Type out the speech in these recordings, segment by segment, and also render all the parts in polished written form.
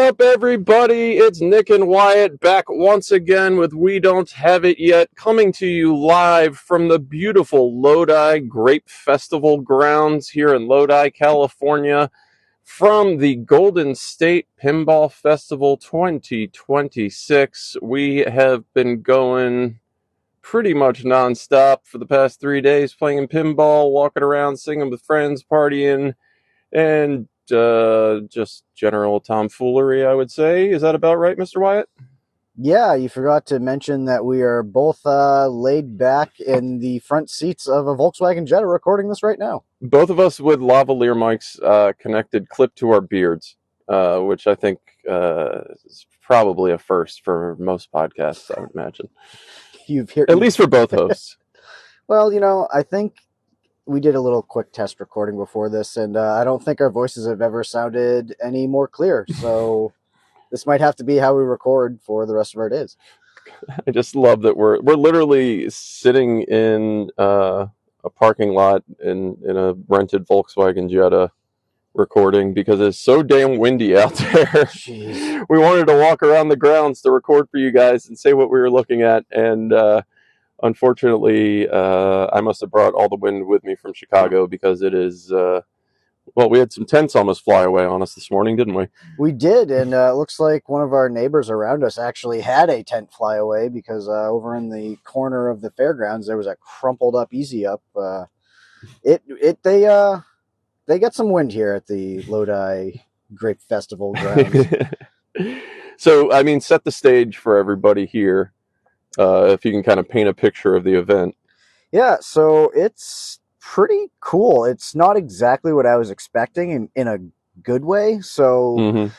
up, everybody? It's Nick and Wyatt back once again with We Don't Have It Yet, coming to you live from the beautiful Lodi Grape Festival grounds here in Lodi, California, from the Golden State Pinball Festival 2026. We have been going pretty much nonstop for the past 3 days, playing pinball, walking around, singing with friends, partying, and just general tomfoolery, I would say. Is that about right, Mr. Wyatt? Yeah, you forgot to mention that we are both laid back in the front seats of a Volkswagen Jetta recording this right now. Both of us with lavalier mics connected, clipped to our beards, which I think is probably a first for most podcasts, I would imagine. At least for both hosts. Well, I think we did a little quick test recording before this, and I don't think our voices have ever sounded any more clear. So this might have to be how we record for the rest of our days. I just love that we're literally sitting in a parking lot in a rented Volkswagen Jetta recording because it's so damn windy out there. Jeez. We wanted to walk around the grounds to record for you guys and say what we were looking at, and unfortunately, I must have brought all the wind with me from Chicago because it is, we had some tents almost fly away on us this morning, didn't we? We did, and it looks like one of our neighbors around us actually had a tent fly away because over in the corner of the fairgrounds, there was a crumpled up Easy Up. They get some wind here at the Lodi Grape Festival grounds. So, I mean, set the stage for everybody here. If you can kind of paint a picture of the event. Yeah, so it's pretty cool. It's not exactly what I was expecting in a good way. So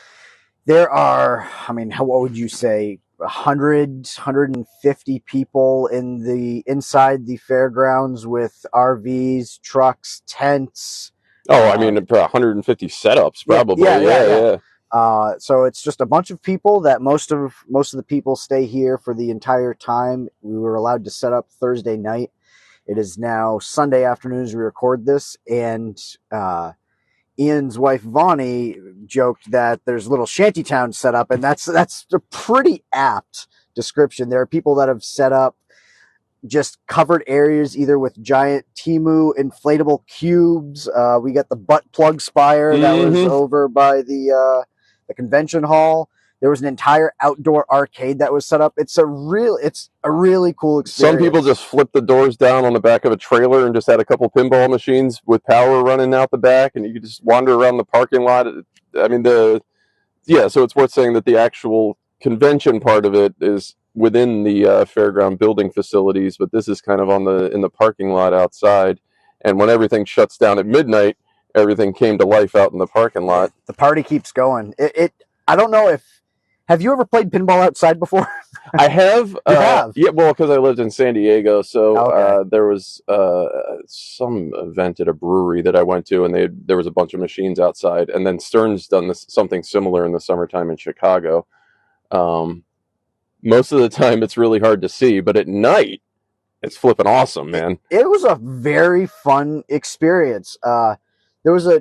there are, what would you say, 150 people inside the fairgrounds with RVs, trucks, tents. Oh, 150 setups probably. Yeah. So it's just a bunch of people that most of the people stay here for the entire time. We were allowed to set up Thursday night. It is now Sunday afternoon as we record this, and Ian's wife Vonnie joked that there's a little shantytown set up, and that's a pretty apt description. There are people that have set up just covered areas either with giant Temu inflatable cubes. We got the butt plug spire that was over by the convention hall. There was an entire outdoor arcade that was set up. It's a really cool experience. Some people just flipped the doors down on the back of a trailer and just had a couple pinball machines with power running out the back, and you could just wander around the parking lot. So it's worth saying that the actual convention part of it is within the fairground building facilities, but this is kind of in the parking lot outside. And when everything shuts down at midnight, everything came to life out in the parking lot. The party keeps going. I don't know have you ever played pinball outside before? I have. You have? Yeah, well, because I lived in San Diego, so okay. There was some event at a brewery that I went to, and there was a bunch of machines outside. And then Stern's done something similar in the summertime in Chicago. Most of the time, it's really hard to see, but at night, it's flipping awesome, man. It was a very fun experience. There was a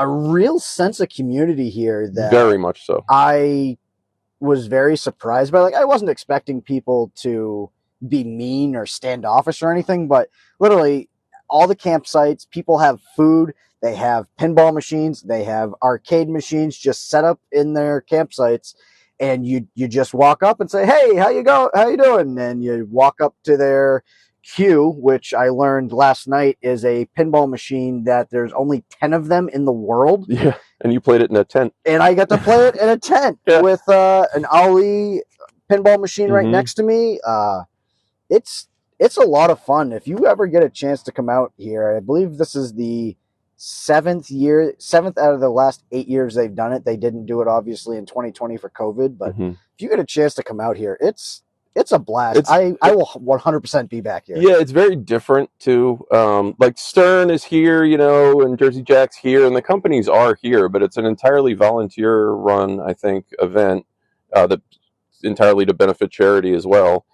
real sense of community here that very much so. I was very surprised by. I wasn't expecting people to be mean or standoffish or anything, but literally all the campsites, people have food, they have pinball machines, they have arcade machines just set up in their campsites, and you just walk up and say, "Hey, how you doing?" And you walk up to their queue, which I learned last night is a pinball machine that there's only 10 of them in the world. Yeah, and you played it in a tent. And I got to play it in a tent with an Ali pinball machine right next to me. It's a lot of fun. If you ever get a chance to come out here, I believe this is the seventh out of the last 8 years they've done it. They didn't do it obviously in 2020 for COVID, but if you get a chance to come out here, it's a blast. I will 100% be back here. Yeah, it's very different too. Like Stern is here, and Jersey Jack's here, and the companies are here, but it's an entirely volunteer-run, I think, event that entirely to benefit charity as well.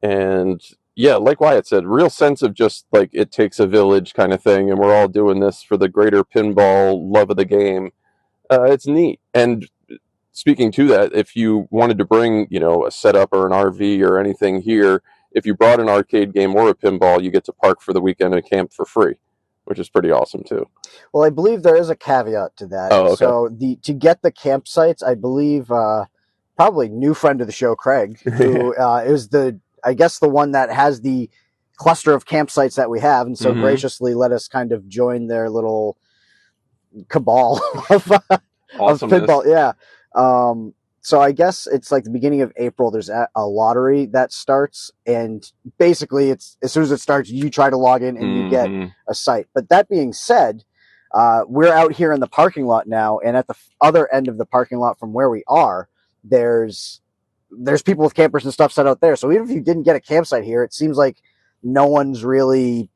And yeah, like Wyatt said, real sense of just like it takes a village kind of thing, and we're all doing this for the greater pinball love of the game. It's neat. And speaking to that, if you wanted to bring, a setup or an RV or anything here, if you brought an arcade game or a pinball, you get to park for the weekend and camp for free, which is pretty awesome too. Well, I believe there is a caveat to that. Oh, okay. So to get the campsites, I believe probably new friend of the show, Craig, who is I guess the one that has the cluster of campsites that we have, and so graciously let us kind of join their little cabal of pinball. Yeah. So I guess it's like the beginning of April. There's a lottery that starts, and basically, it's as soon as it starts, you try to log in and you get a site. But that being said, we're out here in the parking lot now, and at the other end of the parking lot from where we are, there's people with campers and stuff set out there. So even if you didn't get a campsite here, it seems like no one's really,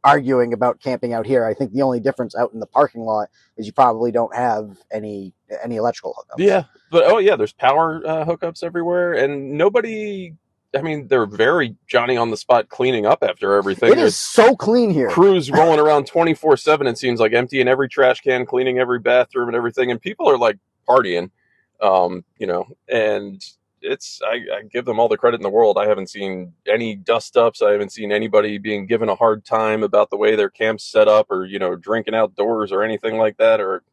arguing about camping out here. I think the only difference out in the parking lot is you probably don't have any electrical hookups. Yeah, but there's power hookups everywhere, and nobody. I mean, they're very Johnny on the spot cleaning up after everything. It is so clean here. Crews rolling around 24/7. It seems like emptying every trash can, cleaning every bathroom and everything, and people are like partying, and I give them all the credit in the world. I haven't seen any dust ups. I haven't seen anybody being given a hard time about the way their camp's set up, or drinking outdoors or anything like that, or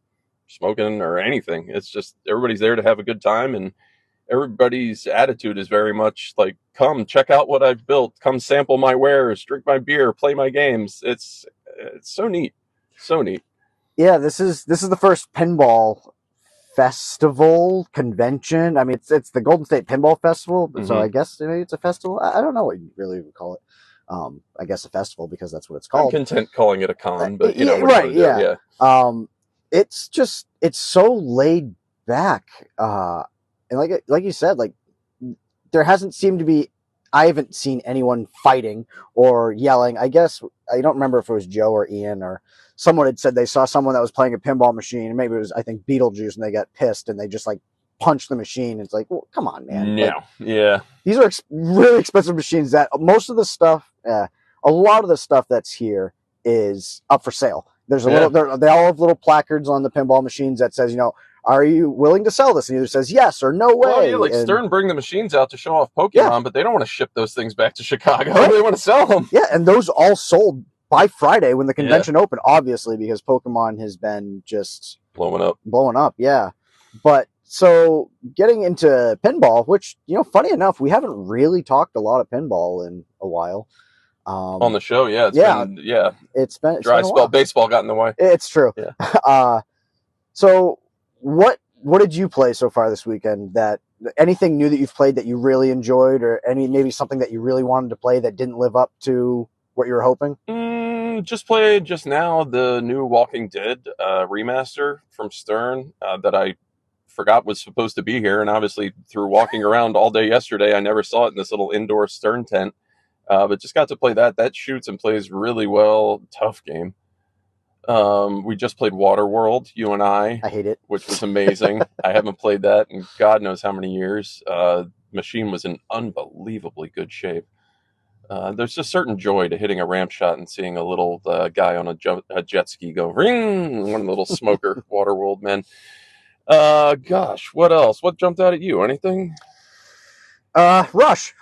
smoking or anything. It's just everybody's there to have a good time, and everybody's attitude is very much like, come check out what I've built, come sample my wares, drink my beer, play my games. It's so neat. Yeah, this is the first pinball festival convention. I mean, it's the Golden State Pinball Festival, so I guess it's a festival. I don't know what you really would call it. I guess a festival because that's what it's called. I'm content calling it a con, but right, yeah. It's so laid back, and like you said, like there hasn't seemed to be. I haven't seen anyone fighting or yelling. I guess I don't remember if it was Joe or Ian or someone had said they saw someone that was playing a pinball machine. Maybe it was, I think, Beetlejuice, and they got pissed and they just like punched the machine. It's like, well, come on, man. Yeah, like, these are really expensive machines. That most of the stuff, a lot of the stuff that's here is up for sale. There's a little. They all have little placards on the pinball machines that says, are you willing to sell this? And either says yes or no way. Well, yeah, like Stern bring the machines out to show off Pokemon, but they don't want to ship those things back to Chicago. Right. They want to sell them. Yeah, and those all sold by Friday when the convention opened, obviously, because Pokemon has been just blowing up. Yeah. But so getting into pinball, which, funny enough, we haven't really talked a lot of pinball in a while. On the show, it's been dry spell. Baseball got in the way. It's true. Yeah. So what did you play so far this weekend? That anything new that you've played that you really enjoyed, or maybe something that you really wanted to play that didn't live up to what you were hoping? Just played just now the new Walking Dead remaster from Stern that I forgot was supposed to be here, and obviously through walking around all day yesterday, I never saw it in this little indoor Stern tent. But just got to play that. That shoots and plays really well. Tough game. We just played Waterworld, you and I hate it, which was amazing. I haven't played that in God knows how many years. Machine was in unbelievably good shape. There's a certain joy to hitting a ramp shot and seeing a little guy on a jet ski go ring, one of the little smoker Waterworld men. Gosh, what else? What jumped out at you? Anything? Rush.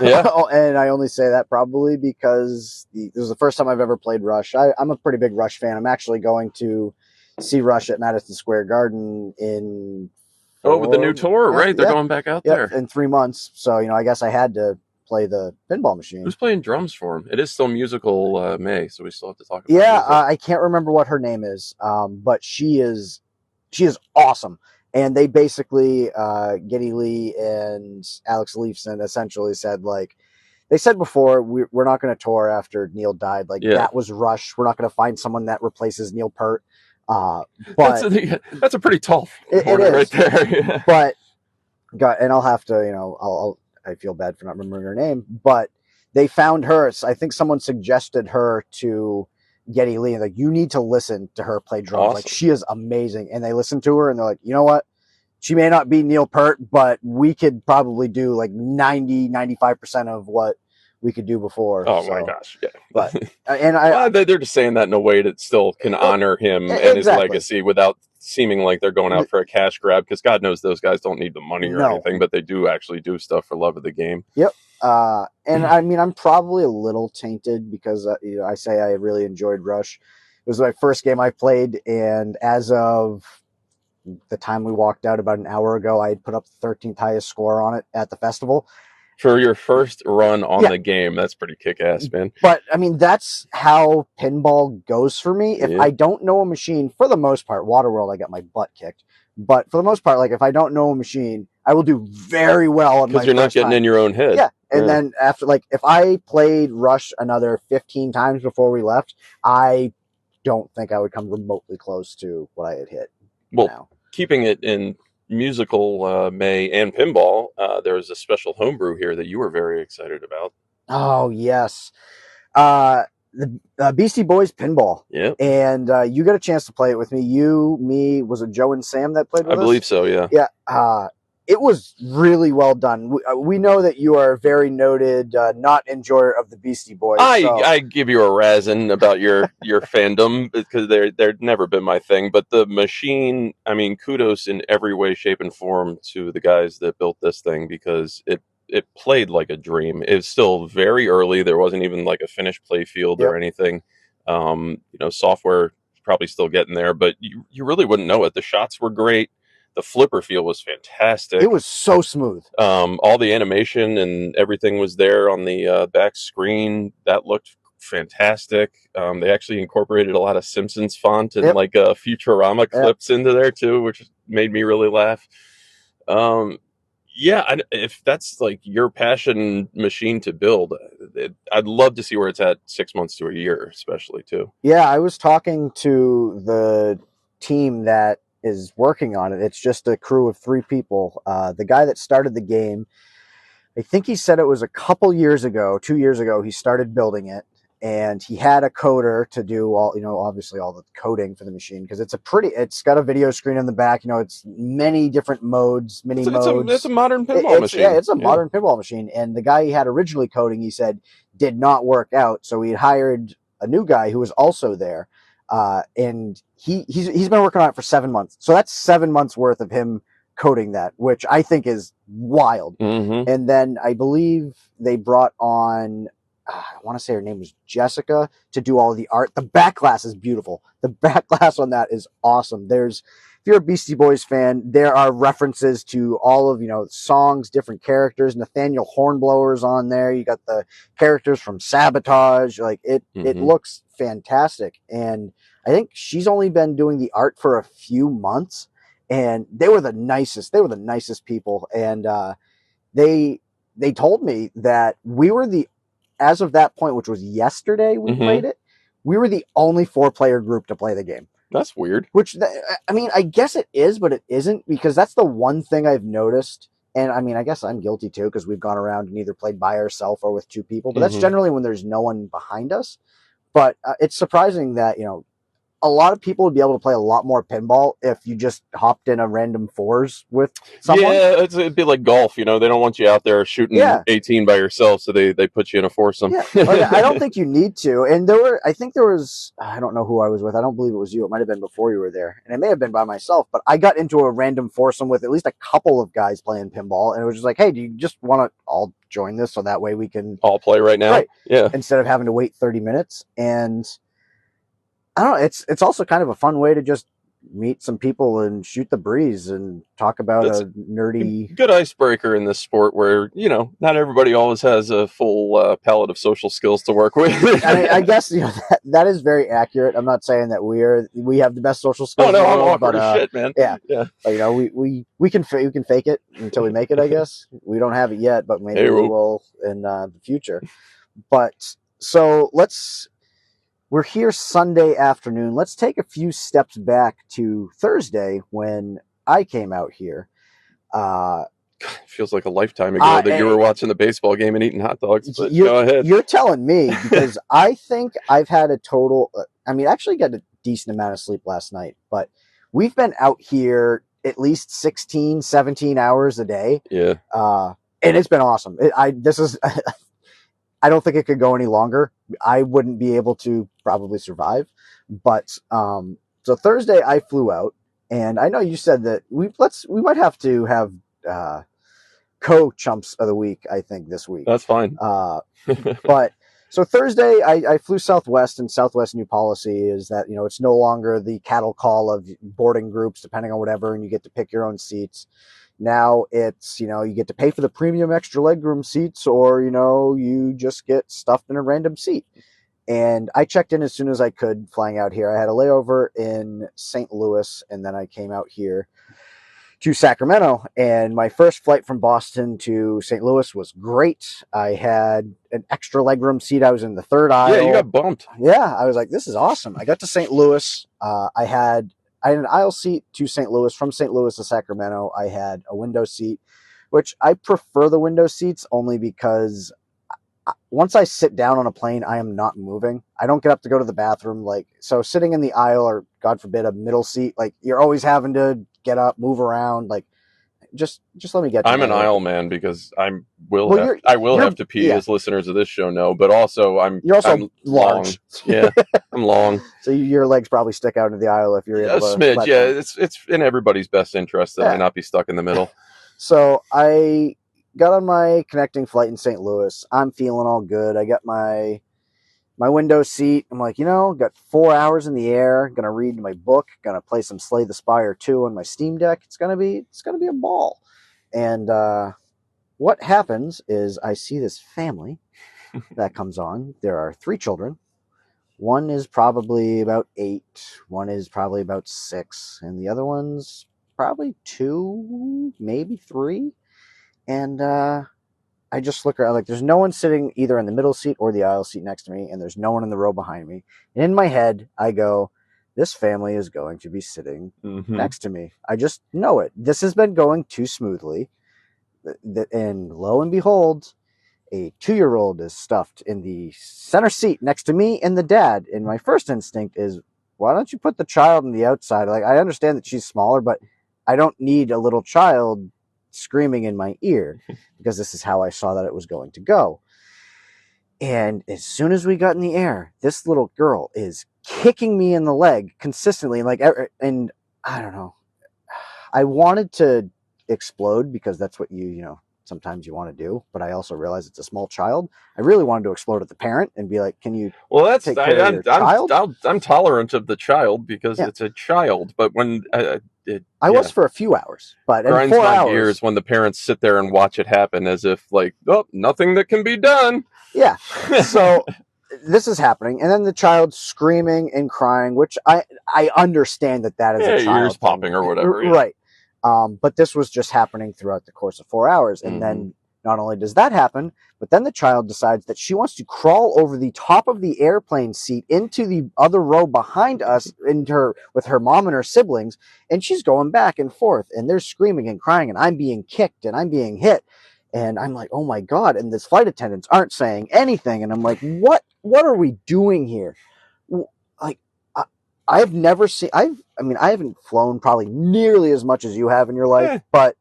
Yeah. And I only say that probably because this is the first time I've ever played Rush. I'm a pretty big Rush fan. I'm actually going to see Rush at Madison Square Garden with the new tour, right? They're going back out there in 3 months. So, I guess I had to play the pinball machine. Who's playing drums for him? It is still musical May, so we still have to talk about music. I can't remember what her name is, but she is awesome. And they basically, Geddy Lee and Alex Leifson essentially said, they said before, we're not going to tour after Neil died. That was Rush. We're not going to find someone that replaces Neil Peart. But that's a pretty tall order right there. Yeah. But, and I'll have to, I feel bad for not remembering her name, but they found her. I think someone suggested her to Geddy Lee, and you need to listen to her play drums. Awesome. She is amazing. And they listened to her and they're like, you know what? She may not be Neil Peart, but we could probably do 95% of what we could do before. Oh my gosh. Yeah. But, and they're just saying that in a way that still can honor him and his legacy without seeming like they're going out for a cash grab, because God knows those guys don't need the money or No. anything, but they do actually do stuff for love of the game. Yep. And I mean, I'm probably a little tainted because I say I really enjoyed Rush. It was my first game I played, and as of the time we walked out about an hour ago, I had put up the 13th highest score on it at the festival. For your first run on the game, that's pretty kick-ass, man. But, I mean, that's how pinball goes for me. If I don't know a machine, for the most part, Waterworld, I got my butt kicked. But for the most part, like, if I don't know a machine, I will do very well on my first time. Because you're not getting in your own head. Yeah. And then after, like, if I played Rush another 15 times before we left, I don't think I would come remotely close to what I had hit. Well, keeping it in musical May and pinball, there was a special homebrew here that you were very excited about. Oh, yes. The Beastie Boys Pinball. Yeah. And you got a chance to play it with me. You, me, was it Joe and Sam that played with us? I believe so, yeah. Yeah. It was really well done. We know that you are a very noted not enjoyer of the Beastie Boys. I give you a razzing about your fandom, because they've never been my thing. But the machine, I mean, kudos in every way, shape, and form to the guys that built this thing, because it played like a dream. It's still very early. There wasn't even like a finished play field or anything. Software is probably still getting there, but you really wouldn't know it. The shots were great. The flipper feel was fantastic. It was so smooth. All the animation and everything was there on the back screen. That looked fantastic. They actually incorporated a lot of Simpsons font and like Futurama clips into there too, which made me really laugh. If that's like your passion machine to build, I'd love to see where it's at 6 months to a year, especially too. Yeah, I was talking to the team that is working on it. It's just a crew of 3 people. The guy that started the game, I think he said it was a couple years ago, 2 years ago, he started building it, and he had a coder to do all, obviously all the coding for the machine, because it's got a video screen in the back, it's many different modes, modes. It's a modern pinball machine. Yeah, it's a modern pinball machine. And the guy he had originally coding, he said, did not work out. So he hired a new guy who was also there. And he's been working on it for 7 months. So that's 7 months worth of him coding that, which I think is wild. Mm-hmm. And then I believe they brought on, I want to say her name was Jessica, to do all of the art. The back glass is beautiful. The back glass on that is awesome. If you're a Beastie Boys fan, there are references to all of, songs, different characters. Nathaniel Hornblower's on there. You got the characters from Sabotage. Like it looks fantastic. And I think she's only been doing the art for a few months, and they were the nicest people. And they told me that we were as of that point, which was yesterday we played it, we were the only 4-player group to play the game. That's weird. Which, I mean, I guess it is, but it isn't, because that's the one thing I've noticed. And I mean, I guess I'm guilty too, because we've gone around and either played by ourselves or with 2 people, but that's generally when there's no one behind us. But it's surprising that, a lot of people would be able to play a lot more pinball if you just hopped in a random 4s with someone. Yeah, it'd be like golf. They don't want you out there shooting 18 by yourself, so they put you in a foursome. Yeah. I don't think you need to. And I don't know who I was with. I don't believe it was you. It might have been before you were there. And it may have been by myself, but I got into a random foursome with at least a couple of guys playing pinball. And it was just like, hey, do you just want to all join this so that way we can all play right now? Right. Yeah. Instead of having to wait 30 minutes. And I don't know. It's also kind of a fun way to just meet some people and shoot the breeze and talk about a nerdy, good icebreaker in this sport where not everybody always has a full palette of social skills to work with. I guess that is very accurate. I'm not saying that we have the best social skills. Oh no, I'm awkward as shit, man. Yeah. But, we can fake it until we make it. I guess we don't have it yet, but maybe we will in the future. But so we're here Sunday afternoon. Let's take a few steps back to Thursday when I came out here. It feels like a lifetime ago that you were watching the baseball game and eating hot dogs. But go ahead. You're telling me, because I think I've had a total. I actually got a decent amount of sleep last night, but we've been out here at least 16, 17 hours a day. Yeah. And it's been awesome. I don't think it could go any longer. I wouldn't be able to probably survive. But so Thursday I flew out, And I know you said that we might have to have co-chumps of the week, I think, this week. That's fine. But so Thursday, I flew Southwest, and Southwest new policy is that, it's no longer the cattle call of boarding groups, depending on whatever, and you get to pick your own seats. Now it's, you get to pay for the premium extra legroom seats, or, you just get stuffed in a random seat. And I checked in as soon as I could flying out here. I had a layover in St. Louis, and then I came out here to Sacramento. And my first flight from Boston to St. Louis was great. I had an extra legroom seat. I was in the third aisle. Yeah, you got bumped. Yeah, I was like, this is awesome. I got to St. Louis. I had an aisle seat to St. Louis. From St. Louis to Sacramento, I had a window seat, which I prefer the window seats only because once I sit down on a plane, I am not moving. I don't get up to go to the bathroom. So sitting in the aisle, or God forbid, a middle seat, you're always having to get up, move around. Just let me get to I'm an aisle man because I will have to pee, as listeners of this show know, but also I'm large. Yeah, I'm long. So your legs probably stick out into the aisle if you're able to. A smidge, yeah. It's in everybody's best interest that I not be stuck in the middle. So I got on my connecting flight in St. Louis. I'm feeling all good. I got my window seat. I'm like, got 4 hours in the air. Gonna read my book. Gonna play some Slay the Spire 2 on my Steam Deck. It's gonna be a ball. And what happens is I see this family that comes on. There are 3 children. One is probably about 8. One is probably about 6, and the other one's probably 2, maybe 3. And I just look around, there's no one sitting either in the middle seat or the aisle seat next to me, and there's no one in the row behind me. And in my head, I go, this family is going to be sitting next to me. I just know it. This has been going too smoothly. And lo and behold, a 2-year-old is stuffed in the center seat next to me and the dad. And my first instinct is, why don't you put the child on the outside? I understand that she's smaller, but I don't need a little child screaming in my ear, because this is how I saw that it was going to go. And as soon as we got in the air, this little girl is kicking me in the leg consistently. And I don't know, I wanted to explode, because that's what sometimes you want to do, but I also realize it's a small child. I really wanted to explode at the parent and be like, can you take care of your child? I'm tolerant of the child because it's a child, but when I was for a few hours, but in grinds 4 my hours, gears when the parents sit there and watch it happen as if nothing that can be done. Yeah. So this is happening, and then the child screaming and crying, which I understand that is a child ears popping or whatever, right? But this was just happening throughout the course of 4 hours, and then not only does that happen, but then the child decides that she wants to crawl over the top of the airplane seat into the other row behind us, with her mom and her siblings, and she's going back and forth, and they're screaming and crying, and I'm being kicked and I'm being hit. And I'm like, oh my God. And these flight attendants aren't saying anything. And I'm like, what are we doing here? I've never seen, I haven't flown probably nearly as much as you have in your life, but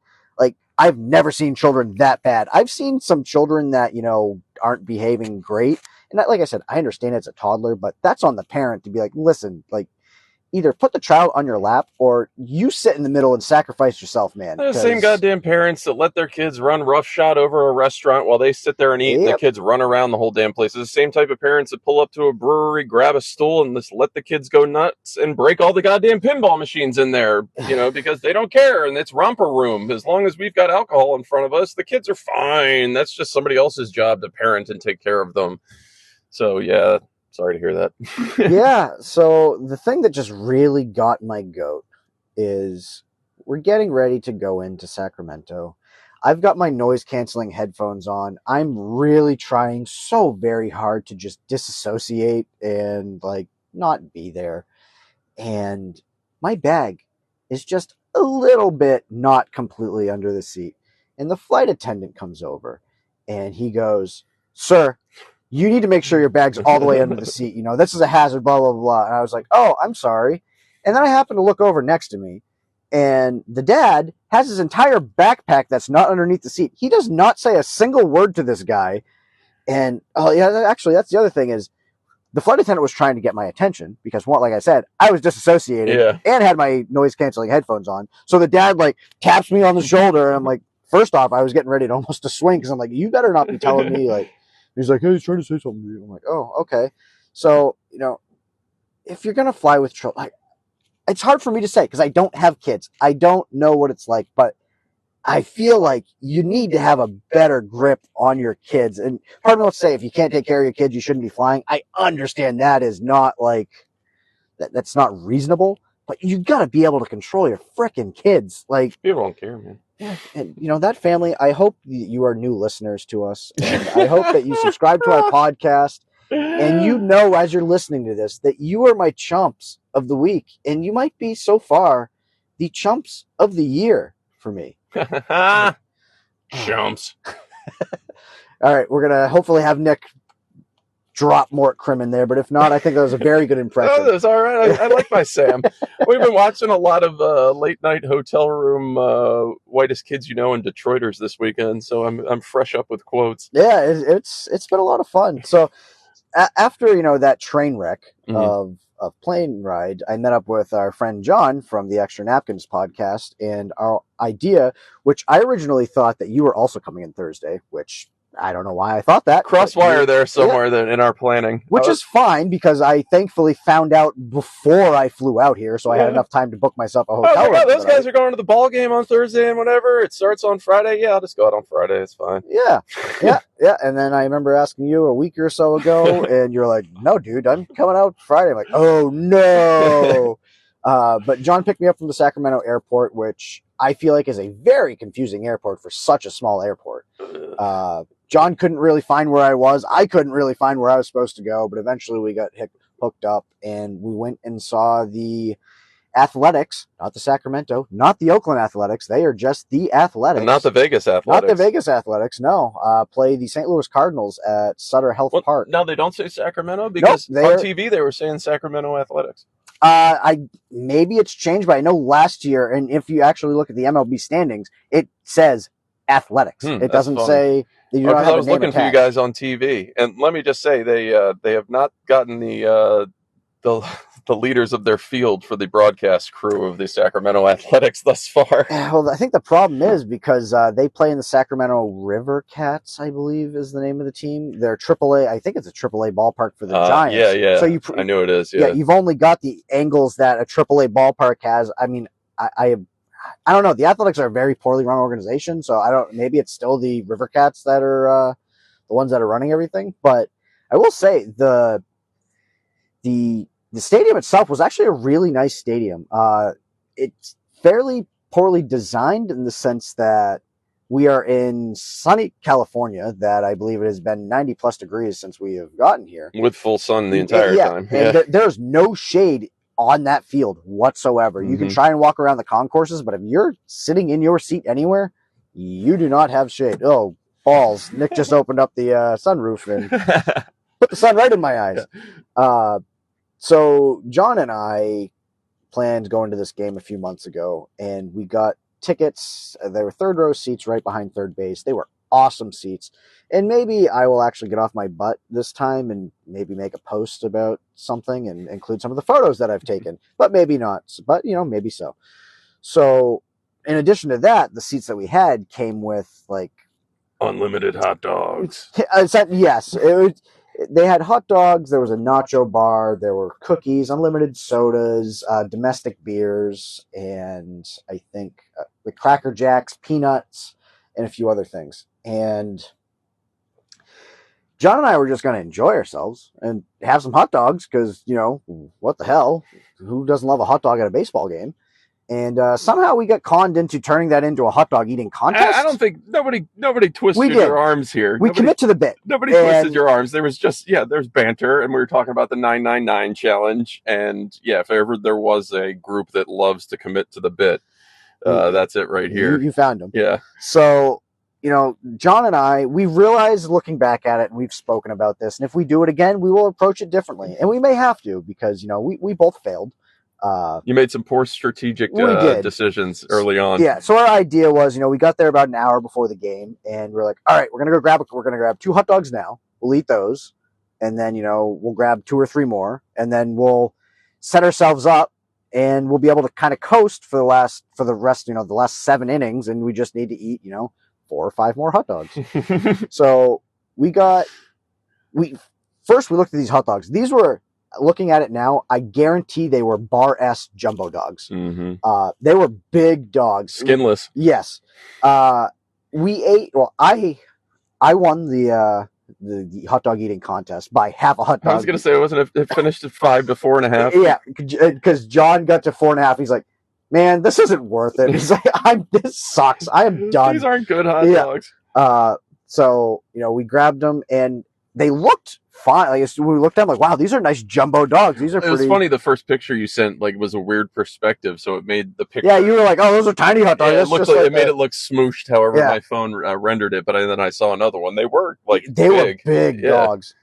I've never seen children that bad. I've seen some children that, aren't behaving great. And like I said, I understand it's a toddler, but that's on the parent to be like, listen, either put the child on your lap or you sit in the middle and sacrifice yourself, man. They're the same goddamn parents that let their kids run roughshod over a restaurant while they sit there and eat, and the kids run around the whole damn place. It's the same type of parents that pull up to a brewery, grab a stool, and just let the kids go nuts and break all the goddamn pinball machines in there, because they don't care, and it's romper room. As long as we've got alcohol in front of us, the kids are fine. That's just somebody else's job to parent and take care of them. So, yeah. Sorry to hear that. Yeah. So the thing that just really got my goat is we're getting ready to go into Sacramento. I've got my noise canceling headphones on. I'm really trying so very hard to just disassociate and not be there. And my bag is just a little bit not completely under the seat. And the flight attendant comes over and he goes, "Sir, you need to make sure your bag's all the way under the seat. This is a hazard, blah, blah, blah." And I was like, "Oh, I'm sorry." And then I happened to look over next to me, and the dad has his entire backpack that's not underneath the seat. He does not say a single word to this guy. And, oh, yeah, actually, that's the other thing is the flight attendant was trying to get my attention because, like I said, I was disassociated and had my noise canceling headphones on. So the dad like taps me on the shoulder, and I'm like, first off, I was getting ready to almost to swing because I'm like, you better not be telling me like. He's like, hey, he's trying to say something to you. I'm like, oh, okay. So if you're gonna fly with children, it's hard for me to say because I don't have kids. I don't know what it's like, but I feel like you need to have a better grip on your kids. And part of me will say, if you can't take care of your kids, you shouldn't be flying. I understand that is not like, that's not reasonable, but you got to be able to control your freaking kids. Like, people don't care, man. Yeah, and that family, I hope you are new listeners to us. And I hope that you subscribe to our podcast. And as you're listening to this, that you are my chumps of the week. And you might be, so far, the chumps of the year for me. Chumps. All right, we're going to hopefully have Nick drop Mort Krim in there, but if not, I think that was a very good impression. Oh, that's all right. I like my Sam. We've been watching a lot of late night hotel room Whitest Kids You Know and Detroiters this weekend, so I'm fresh up with quotes. Yeah, it's been a lot of fun. So after that train wreck of plane ride, I met up with our friend John from the Extra Napkins podcast, and our idea, which I originally thought that you were also coming in Thursday, which I don't know why I thought that. Crosswire there somewhere in our planning. Which is fine because I thankfully found out before I flew out here, so I had enough time to book myself a hotel room. Those guys are going to the ball game on Thursday and whatever. It starts on Friday. Yeah, I'll just go out on Friday. It's fine. Yeah. And then I remember asking you a week or so ago, and you're like, no, dude, I'm coming out Friday. I'm like, oh, no. But John picked me up from the Sacramento airport, which I feel like is a very confusing airport for such a small airport. John couldn't really find where I was. I couldn't really find where I was supposed to go, but eventually we got hooked up, and we went and saw the Athletics, not the Sacramento, not the Oakland Athletics. They are just the Athletics. And not the Vegas Athletics. Not the Vegas Athletics, no. Play the St. Louis Cardinals at Sutter Health Park. No, they don't say Sacramento because on TV they were saying Sacramento Athletics. Maybe it's changed, but I know last year, and if you actually look at the MLB standings, it says Athletics. It doesn't say. I was looking for you guys on TV, and let me just say they have not gotten the leaders of their field for the broadcast crew of the Sacramento Athletics thus far. Well, I think the problem is because they play in the Sacramento River Cats, I believe is the name of the team. They're AAA. I think it's a AAA ballpark for the Giants. Yeah. So I knew it is. Yeah, you've only got the angles that a AAA ballpark has. I mean, I don't know. The Athletics are a very poorly run organization, so maybe it's still the River Cats that are the ones that are running everything. But I will say the stadium itself was actually a really nice stadium. It's fairly poorly designed in the sense that we are in sunny California, that I believe it has been 90 plus degrees since we have gotten here. With full sun the entire time. And there's no shade on that field whatsoever. You can try and walk around the concourses, but if you're sitting in your seat anywhere, you do not have shade. Oh, balls. Nick just opened up the sunroof and put the sun right in my eyes. So John and I planned going to this game a few months ago, and we got tickets. They were third row seats right behind third base. They were awesome seats. And maybe I will actually get off my butt this time and maybe make a post about something and include some of the photos that I've taken, but maybe not. But, maybe so. So in addition to that, the seats that we had came with like unlimited hot dogs. Yes. They had hot dogs. There was a nacho bar. There were cookies, unlimited sodas, domestic beers, and I think the Cracker Jacks, peanuts, and a few other things. And John and I were just going to enjoy ourselves and have some hot dogs because, what the hell? Who doesn't love a hot dog at a baseball game? And somehow we got conned into turning that into a hot dog eating contest. I don't think nobody twisted your arms here. We commit to the bit. Nobody twisted your arms. There was just, there's banter, and we were talking about the 999 challenge. And if ever there was a group that loves to commit to the bit, that's it right here. You found them. Yeah. So, John and I, we realized looking back at it, and we've spoken about this, and if we do it again, we will approach it differently. And we may have to because, we both failed. You made some poor strategic decisions early on. Yeah. So our idea was, we got there about an hour before the game, and we're like, all right, we're gonna grab 2 hot dogs now. We'll eat those. and then we'll grab 2 or 3 more, and then we'll set ourselves up, and we'll be able to kind of coast for the rest, the last 7 innings, and we just need to eat 4 or 5 more hot dogs. So we looked at these hot dogs. These were, looking at it now, I guarantee they were bar S jumbo dogs. Mm-hmm. They were big dogs, skinless. Yes. We ate. Well, I won the hot dog eating contest by half a hot dog. I was gonna say, wasn't it finished at 5 to 4.5? Yeah, because John got to 4.5. He's like, man, this isn't worth it. He's like, this sucks. I am done. These aren't good hot dogs. So we grabbed them, and they looked fine. Like, we looked at them, like, wow, these are nice jumbo dogs. These are pretty. It was funny. The first picture you sent was a weird perspective, so it made the picture. Yeah, you were like, oh, those are tiny hot dogs. Yeah, it looked like it made it look smooshed. However, my phone rendered it, but then I saw another one. They were big dogs.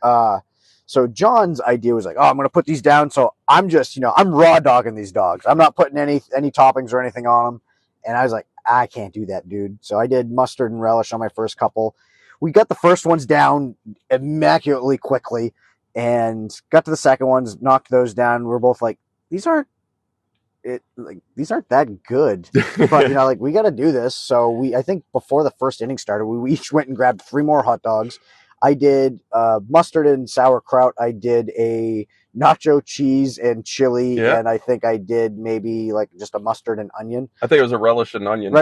So John's idea was like, oh, I'm going to put these down. So I'm just, I'm raw dogging these dogs. I'm not putting any toppings or anything on them. And I was like, I can't do that, dude. So I did mustard and relish on my first couple. We got the first ones down immaculately quickly, and got to the second ones, knocked those down. We're both like, these aren't that good, but we got to do this. So I think before the first inning started, we each went and grabbed 3 more hot dogs. I did mustard and sauerkraut. I did a nacho cheese and chili, and I think I did maybe just a mustard and onion. I think it was a relish and onion. I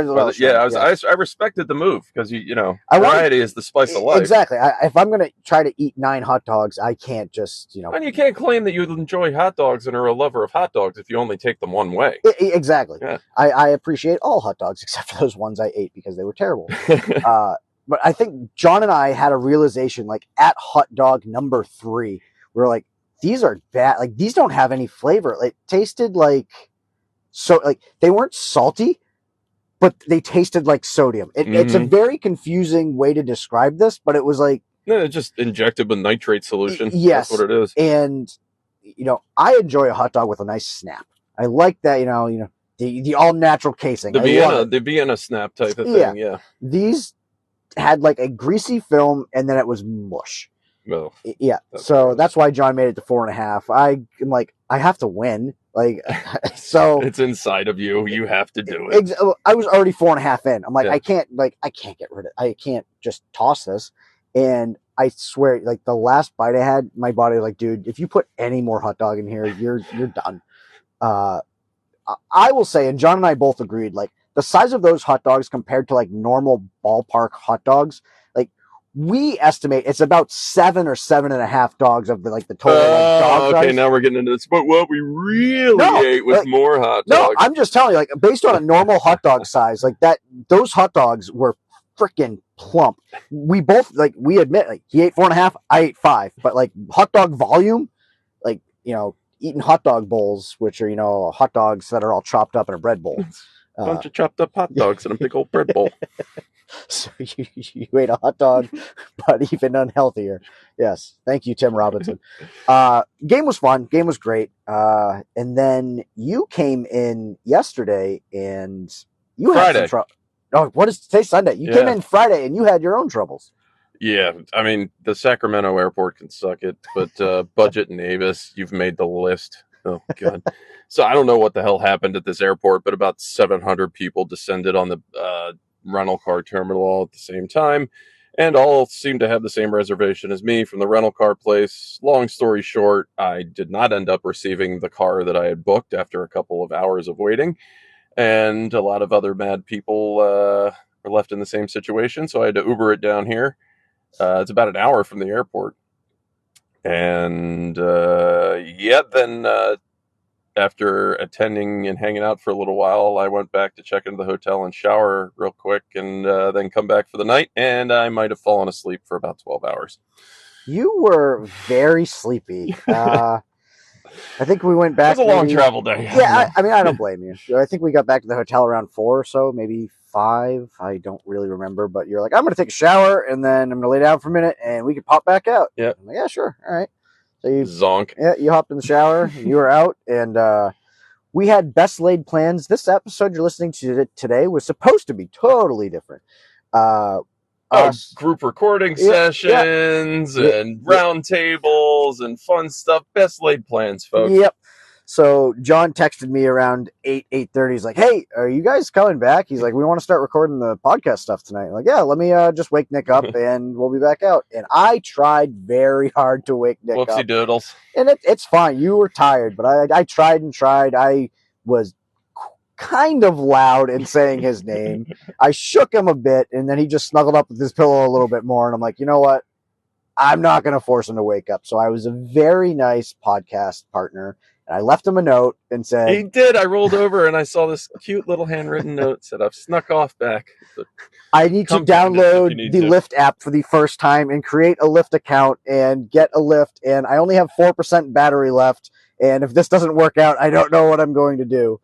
respected the move because variety is the spice of life. Exactly. If I'm going to try to eat 9 hot dogs, I can't just And you can't claim that you enjoy hot dogs and are a lover of hot dogs if you only take them one way. Exactly. Yeah. I appreciate all hot dogs except for those ones I ate because they were terrible. But I think John and I had a realization at hot dog number 3, we were like, these are bad. These don't have any flavor. It tasted they weren't salty, but they tasted like sodium. It's a very confusing way to describe this, but it was it's just injected with nitrate solution. Yes. That's what it is. And, I enjoy a hot dog with a nice snap. I like that, the all natural casing. The Vienna snap type of thing. Yeah. These had a greasy film, and then it was mush. Well, yeah. So that's why John made it to 4.5. I'm like, I have to win. So it's inside of you. You have to do it. I was already 4.5 in. I'm like, Yeah. I can't get rid of it. I can't just toss this. And I swear, the last bite I had, my body was like, dude, if you put any more hot dog in here, you're done. I will say, and John and I both agreed, the size of those hot dogs compared to normal ballpark hot dogs, we estimate it's about 7 or 7.5 dogs of the total dog size. Okay, now we're getting into this. But what we really ate was more hot dogs. No, I'm just telling you, based on a normal hot dog size, those hot dogs were freaking plump. We both we admit he ate 4.5, I ate 5, but hot dog volume, eating hot dog bowls, which are hot dogs that are all chopped up in a bread bowl. A bunch of chopped up hot dogs in a big old bread bowl. So you ate a hot dog, but even unhealthier. Yes. Thank you, Tim Robinson. Game was fun. Game was great. And then you came in yesterday and you had some trouble. Oh, what is today? Sunday. You came in Friday and you had your own troubles. Yeah. I mean, the Sacramento airport can suck it, but Budget and Avis, you've made the list. Oh, God. So I don't know what the hell happened at this airport, but about 700 people descended on the rental car terminal all at the same time, and all seemed to have the same reservation as me from the rental car place. Long story short, I did not end up receiving the car that I had booked after a couple of hours of waiting, and a lot of other mad people were left in the same situation, so I had to Uber it down here. It's about an hour from the airport. And then after attending and hanging out for a little while, I went back to check into the hotel and shower real quick, and then come back for the night, and I might have fallen asleep for about 12 hours. You were very sleepy. I think we went back. It was a long travel day. Yeah, I mean, I don't blame you. I think we got back to the hotel around 4 or so, maybe 5. I don't really remember, but you're like, I'm going to take a shower, and then I'm going to lay down for a minute, and we can pop back out. Yeah. I'm like, yeah, sure. All right. So you zonk. Yeah, you hopped in the shower, and you were out, and we had best laid plans. This episode you're listening to today was supposed to be totally different. us. Group recording Yeah, sessions and round tables and fun stuff. Best laid plans, folks. Yep. So John texted me around 8:30. He's like, "Hey, are you guys coming back?" He's like, "We want to start recording the podcast stuff tonight." I'm like, "Yeah, let me just wake Nick up and we'll be back out." And I tried very hard to wake Nick Whoopsie up. doodles. And it's fine. You were tired, but I tried and tried. I was kind of loud in saying his name. I shook him a bit, and then he just snuggled up with his pillow a little bit more. And I'm like, you know what? I'm not going to force him to wake up. So I was a very nice podcast partner. And I left him a note and said... He did. I rolled over and I saw this cute little handwritten note. Said, I've snuck off back. I need to download the Lyft app for the first time and create a Lyft account and get a Lyft. And I only have 4% battery left. And if this doesn't work out, I don't know what I'm going to do.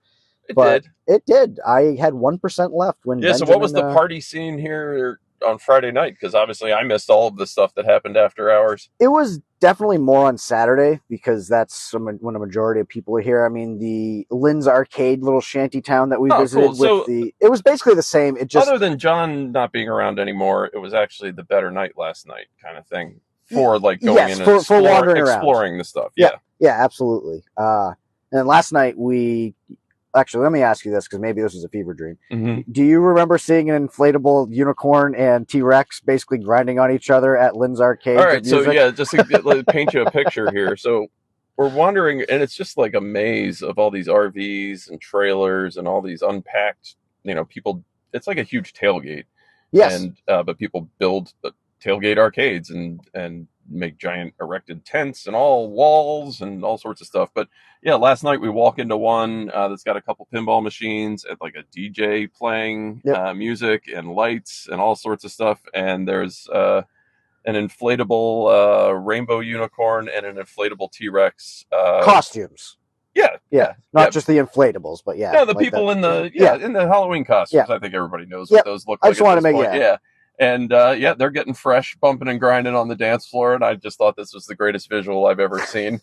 It did. I had 1% left when Benjamin, so what was the party scene here on Friday night? Because obviously I missed all of the stuff that happened after hours. It was definitely more on Saturday because that's when a majority of people are here. I mean, the Lynn's Arcade little shanty town that we visited it was basically the same. It just, other than John not being around anymore, it was actually the better night last night kind of thing for like going in and exploring the stuff. Yeah, absolutely. And last night actually, let me ask you this because maybe this was a fever dream. Mm-hmm. Do you remember seeing an inflatable unicorn and T-Rex basically grinding on each other at Lynn's Arcade? All right, so yeah, just to paint you a picture here. So we're wandering, and it's just like a maze of all these RVs and trailers and all these unpacked, people. It's like a huge tailgate. Yes. And but people build tailgate arcades and make giant erected tents and all walls and all sorts of stuff. But yeah, last night we walk into one that's got a couple pinball machines and like a DJ playing music and lights and all sorts of stuff. And there's an inflatable rainbow unicorn and an inflatable T-Rex. Costumes. Yeah. Not just the inflatables, but No, the people in the in the Halloween costumes. I think everybody knows what those look like. I just want to make And they're getting fresh, bumping and grinding on the dance floor, and I just thought this was the greatest visual I've ever seen.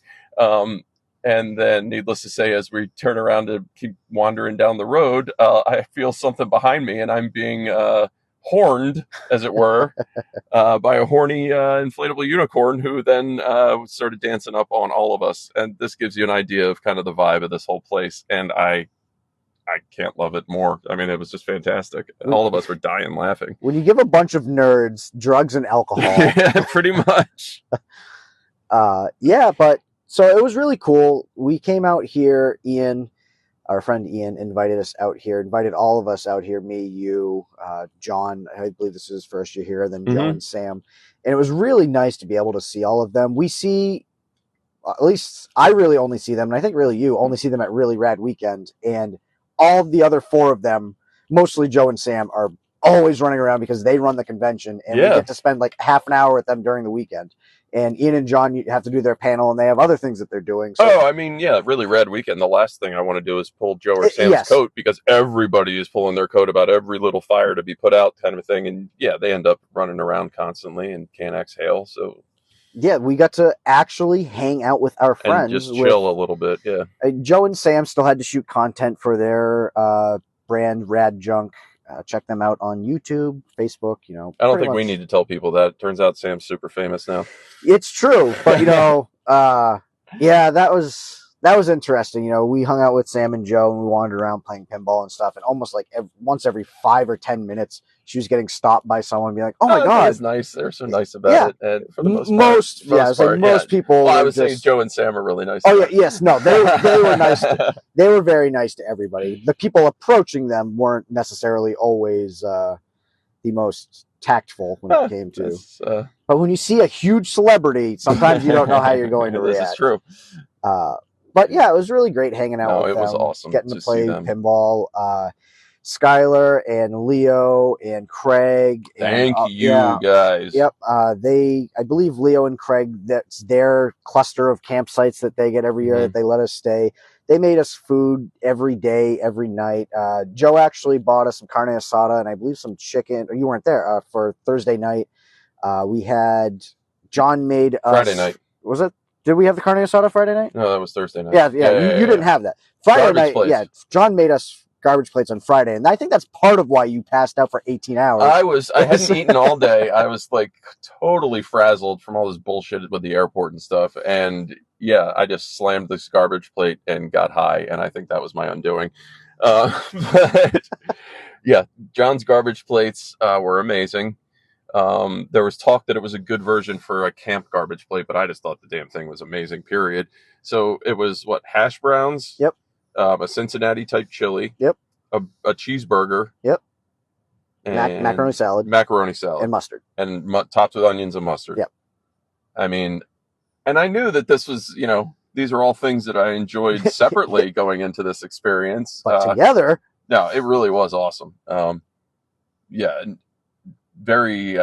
And then, needless to say, as we turn around to keep wandering down the road, I feel something behind me, and I'm being horned, as it were, by a horny inflatable unicorn who then started dancing up on all of us. And this gives you an idea of kind of the vibe of this whole place. And I can't love it more. I mean, it was just fantastic. All of us were dying laughing. When you give a bunch of nerds drugs and alcohol. Yeah, pretty much. But so it was really cool. We came out here. Our friend Ian invited us out here, invited all of us out here, me, you, John. I believe this is his first year here, then Joe and Sam. And it was really nice to be able to see all of them. We see, at least I really only see them, and I think really you only see them at Really Rad Weekend. And all of the other four of them, mostly Joe and Sam, are always running around because they run the convention, and we get to spend like half an hour with them during the weekend. And Ian and John have to do their panel, and they have other things that they're doing. So. Really Rad Weekend. The last thing I want to do is pull Joe or Sam's coat because everybody is pulling their coat about every little fire to be put out kind of thing. And they end up running around constantly and can't exhale. So we got to actually hang out with our friends. And just chill a little bit, Joe and Sam still had to shoot content for their brand Rad Junk. Check them out on YouTube, Facebook, I don't think we need to tell people that. It turns out Sam's super famous now. It's true, but that was interesting. We hung out with Sam and Joe and we wandered around playing pinball and stuff, and almost like once every 5 or 10 minutes she was getting stopped by someone and being like, "Oh my god, it's nice." They're so nice about it, and for the most people. Well, I was saying Joe and Sam are really nice. Oh no, they were nice. They were very nice to everybody. The people approaching them weren't necessarily always the most tactful when it came to. But when you see a huge celebrity, sometimes you don't know how you're going to react. This is true. But it was really great hanging out with them. It was awesome. Getting to play pinball. Skylar and Leo and Craig. Thank you guys. Yep. I believe Leo and Craig, that's their cluster of campsites that they get every year that they let us stay. They made us food every day, every night. Joe actually bought us some carne asada and I believe some chicken. You weren't there for Thursday night. John made us. Friday night. Was it? Did we have the carne asada Friday night? No, that was Thursday night. Yeah. You didn't have that. Friday night, John made us garbage plates on Friday, and I think that's part of why you passed out for 18 hours. I hadn't eaten all day. I was like totally frazzled from all this bullshit with the airport and stuff. And yeah, I just slammed this garbage plate and got high. And I think that was my undoing. But yeah, John's garbage plates were amazing. There was talk that it was a good version for a camp garbage plate, but I just thought the damn thing was amazing, period. So it was what, hash browns? Yep. A Cincinnati type chili. Yep. A cheeseburger. Yep. And macaroni salad. And mustard. And topped with onions and mustard. Yep. I mean, and I knew that this was, these are all things that I enjoyed separately going into this experience. But together. No, it really was awesome. Yeah. Very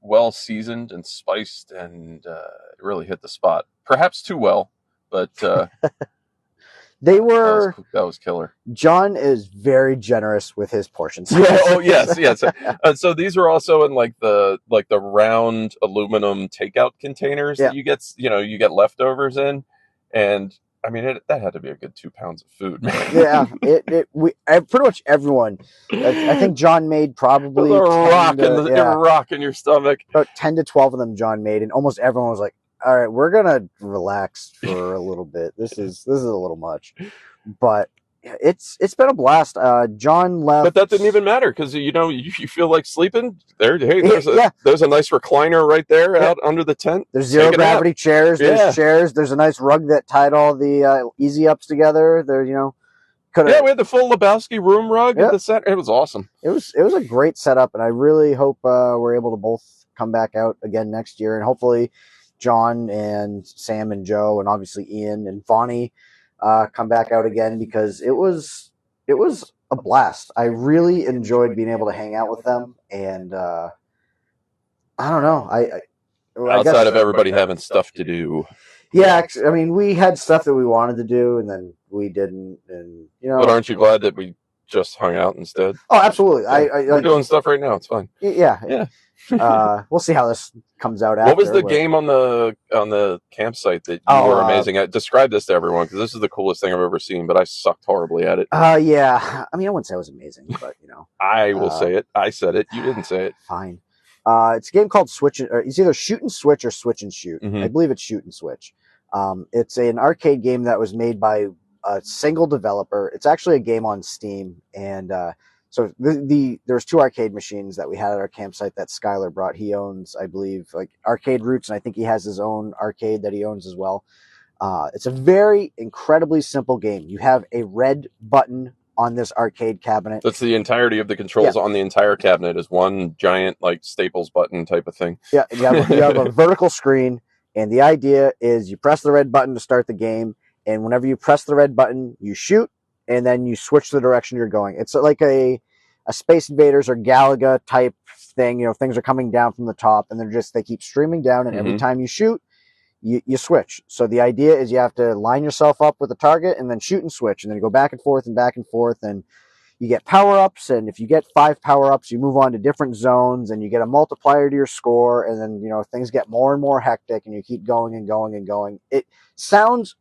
well seasoned and spiced, and it really hit the spot. Perhaps too well, but they were. That was killer. John is very generous with his portions. Oh yes. So these were also in like the round aluminum takeout containers that you get leftovers in, and I mean that had to be a good 2 pounds of food, man. Yeah, pretty much everyone. I think John made probably a rock in your stomach. About 10 to 12 of them John made, and almost everyone was like, "All right, we're gonna relax for a little bit. This is a little much," but it's been a blast. John left, but that didn't even matter because you feel like sleeping. There's a nice recliner right there out under the tent. There's zero gravity chairs. There's chairs. There's a nice rug that tied all the easy ups together. There, we had the full Lebowski room rug at the center. It was awesome. It was a great setup, and I really hope we're able to both come back out again next year, and hopefully John and Sam and Joe and obviously Ian and Vonnie come back out again, because it was a blast. I really enjoyed being able to hang out with them, and I don't know. Outside of everybody having stuff to do. Yeah, I mean, we had stuff that we wanted to do, and then we didn't, and But aren't you glad that we just hung out instead? Oh, absolutely. We're doing stuff right now. It's fine. Yeah. We'll see how this comes out after. What was the game on the campsite that you were amazing at? Describe this to everyone, because this is the coolest thing I've ever seen, but I sucked horribly at it. Yeah. I mean, I wouldn't say it was amazing, but I will say it. I said it. You didn't say it. Fine. It's a game called it's either Shoot and Switch or Switch and Shoot. Mm-hmm. I believe it's Shoot and Switch. It's an arcade game that was made by a single developer. It's actually a game on Steam, and so there's 2 arcade machines that we had at our campsite that Skylar brought. He owns, I believe, like Arcade Roots, and I think he has his own arcade that he owns as well. It's a very incredibly simple game. You have a red button on this arcade cabinet. That's the entirety of the controls on the entire cabinet is one giant like Staples button type of thing. Yeah, you have a vertical screen, and the idea is you press the red button to start the game, and whenever you press the red button, you shoot, and then you switch the direction you're going. It's like a Space Invaders or Galaga type thing. Things are coming down from the top, and they keep streaming down, and every time you shoot, you switch. So the idea is you have to line yourself up with a target and then shoot and switch, and then you go back and forth, and you get power-ups, and if you get 5 power-ups, you move on to different zones, and you get a multiplier to your score, and then things get more and more hectic, and you keep going and going and going. It sounds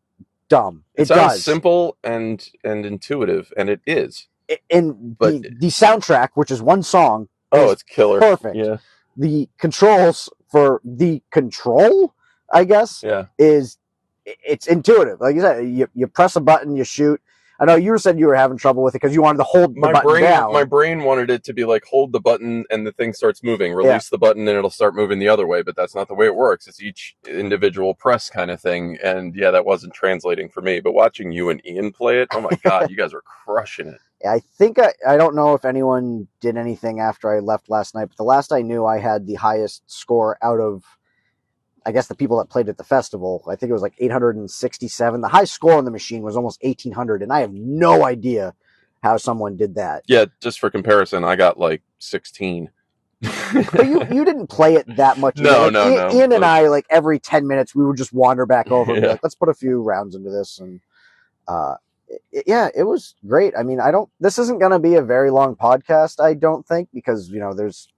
dumb. It sounds does. Simple and intuitive, and it is. The soundtrack, which is one song, it's killer. Perfect. Yeah. The controls for the control, I guess, it's intuitive. Like you said, you press a button, you shoot. I know you said you were having trouble with it because you wanted to hold the button down. My brain wanted it to be like, hold the button and the thing starts moving. Release the button and it'll start moving the other way. But that's not the way it works. It's each individual press kind of thing. And yeah, that wasn't translating for me. But watching you and Ian play it, oh my God, you guys were crushing it. I think I don't know if anyone did anything after I left last night, but the last I knew, I had the highest score out of, I guess, the people that played at the festival. I think it was like 867. The high score on the machine was almost 1,800, and I have no idea how someone did that. Yeah, just for comparison, I got like 16. But you didn't play it that much. No. Ian and I, like every 10 minutes, we would just wander back over and be like, let's put a few rounds into this. And it was great. I mean, this isn't going to be a very long podcast, I don't think, because, there's...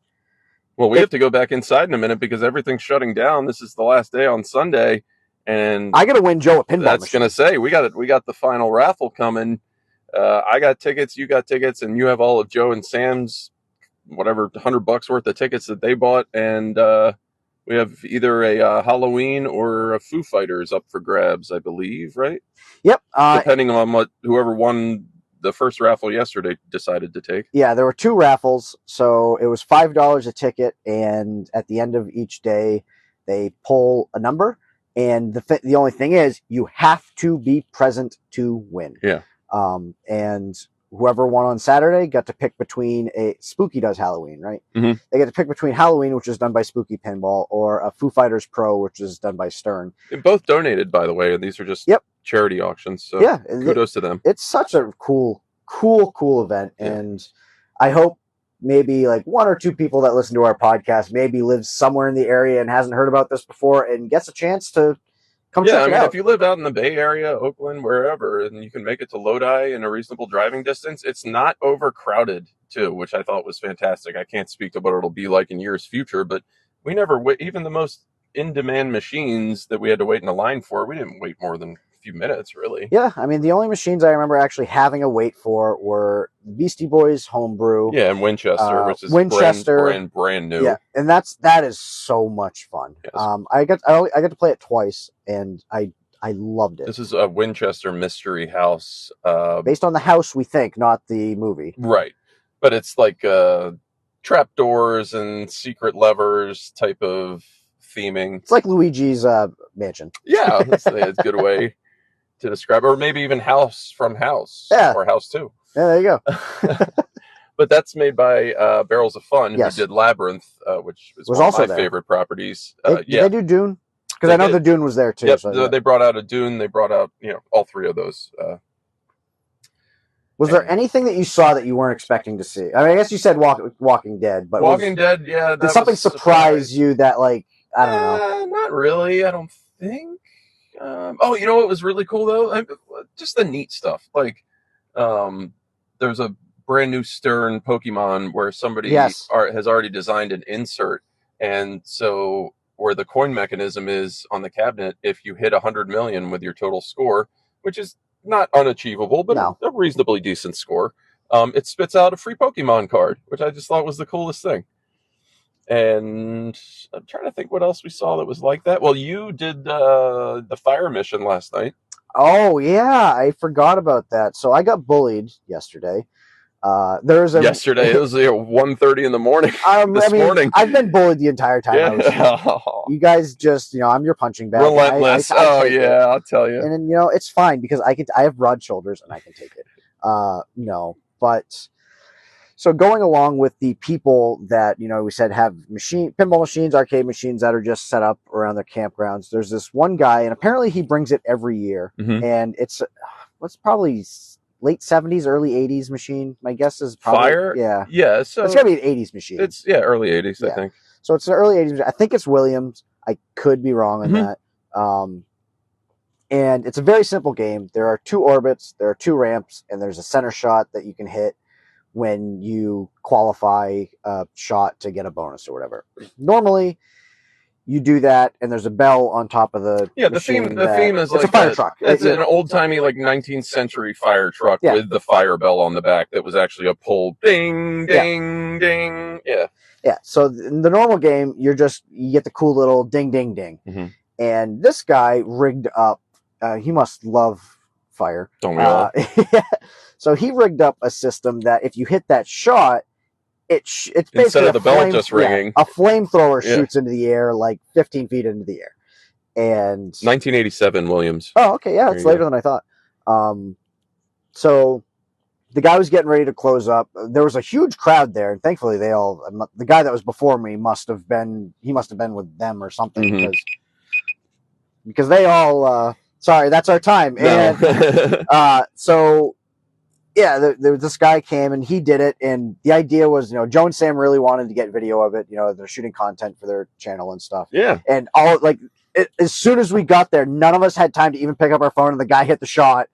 Well, we have to go back inside in a minute because everything's shutting down. This is the last day on Sunday, and I got to win Joe a pinball. That's going to say we got the final raffle coming. I got tickets, you got tickets, and you have all of Joe and Sam's whatever $100 worth of tickets that they bought, and we have either a Halloween or a Foo Fighters up for grabs, I believe, right? Yep. Depending on what whoever won the first raffle yesterday decided to take. Yeah, there were 2 raffles, so it was $5 a ticket, and at the end of each day, they pull a number. And the only thing is, you have to be present to win. Yeah. And whoever won on Saturday got to pick between Spooky does Halloween, right? Mm-hmm. They get to pick between Halloween, which is done by Spooky Pinball, or a Foo Fighters Pro, which is done by Stern. They both donated, by the way, and these are just charity auctions. So yeah, kudos to them. It's such a cool event, and I hope maybe like 1 or 2 people that listen to our podcast maybe lives somewhere in the area and hasn't heard about this before and gets a chance to come check it out. If you live out in the Bay Area, Oakland, wherever, and you can make it to Lodi in a reasonable driving distance, it's not overcrowded too, which I thought was fantastic. I can't speak to what it'll be like in years future, but we never even the most in-demand machines that we had to wait in a line for, we didn't wait more than few minutes, really. Yeah, I mean, the only machines I remember actually having a wait for were Beastie Boys homebrew. Yeah, and Winchester, which is brand new. Yeah, and that is so much fun. Yes. I got to play it twice, and I loved it. This is a Winchester Mystery House, based on the house, we think, not the movie. Right, but it's like trapdoors and secret levers type of theming. It's like Luigi's mansion. Yeah, that's a good way to describe it. Or maybe even House from House. Yeah. Or House 2. Yeah, there you go. But that's made by Barrels of Fun, yes. who did Labyrinth, which was one also of my favorite properties. Did they do Dune? Because I know the Dune was there too. Yep, so they brought out a Dune. They brought out, all 3 of those. Was there anything that you saw that you weren't expecting to see? I mean, I guess you said Walking Dead, but Walking Dead, yeah. Did something surprise you that, like, I don't know? Not really. I don't think. You know what was really cool though? Just the neat stuff. Like, there's a brand new Stern Pokemon where somebody has already designed an insert, and so where the coin mechanism is on the cabinet, if you hit 100 million with your total score, which is not unachievable, but a reasonably decent score, it spits out a free Pokemon card, which I just thought was the coolest thing. And I'm trying to think what else we saw that was like that. Well, you did the fire mission last night. Oh, yeah. I forgot about that. So I got bullied yesterday. Yesterday, it was 1:30 in the morning. Morning. I've been bullied the entire time. Yeah. You guys just, I'm your punching bag. Relentless. I'll tell you. And then, it's fine because I have broad shoulders and I can take it. But so going along with the people that, we said have pinball machines, arcade machines that are just set up around their campgrounds. There's this one guy, and apparently he brings it every year. Mm-hmm. And it's probably late 70s, early 80s machine. My guess is probably fire. Yeah. So it's gotta be an 80s machine. It's early 80s, I think. So it's an early 80s. I think it's Williams. I could be wrong on that. And it's a very simple game. There are 2 orbits, there are 2 ramps, and there's a center shot that you can hit when you qualify a shot to get a bonus or whatever. Normally, you do that, and there's a bell on top of the machine. The theme is it's like a fire truck. It's an old-timey, like 19th century fire truck with the fire bell on the back that was actually a pull. Ding, ding, ding. Yeah. Yeah. So in the normal game, you get the cool little ding, ding, ding. Mm-hmm. And this guy rigged up. He must love fire. Don't we all? So he rigged up a system that if you hit that shot, it's basically instead of the bell just ringing, a flamethrower shoots into the air like 15 feet into the air. And 1987 Williams. Oh, okay, yeah, it's later than I thought. So the guy was getting ready to close up. There was a huge crowd there, and thankfully the guy that was before me must have been with them or something, because they all sorry, that's our time. No. And so yeah, this guy came and he did it, and the idea was, Joe and Sam really wanted to get video of it. They're shooting content for their channel and stuff. Yeah. And as soon as we got there, none of us had time to even pick up our phone, and the guy hit the shot,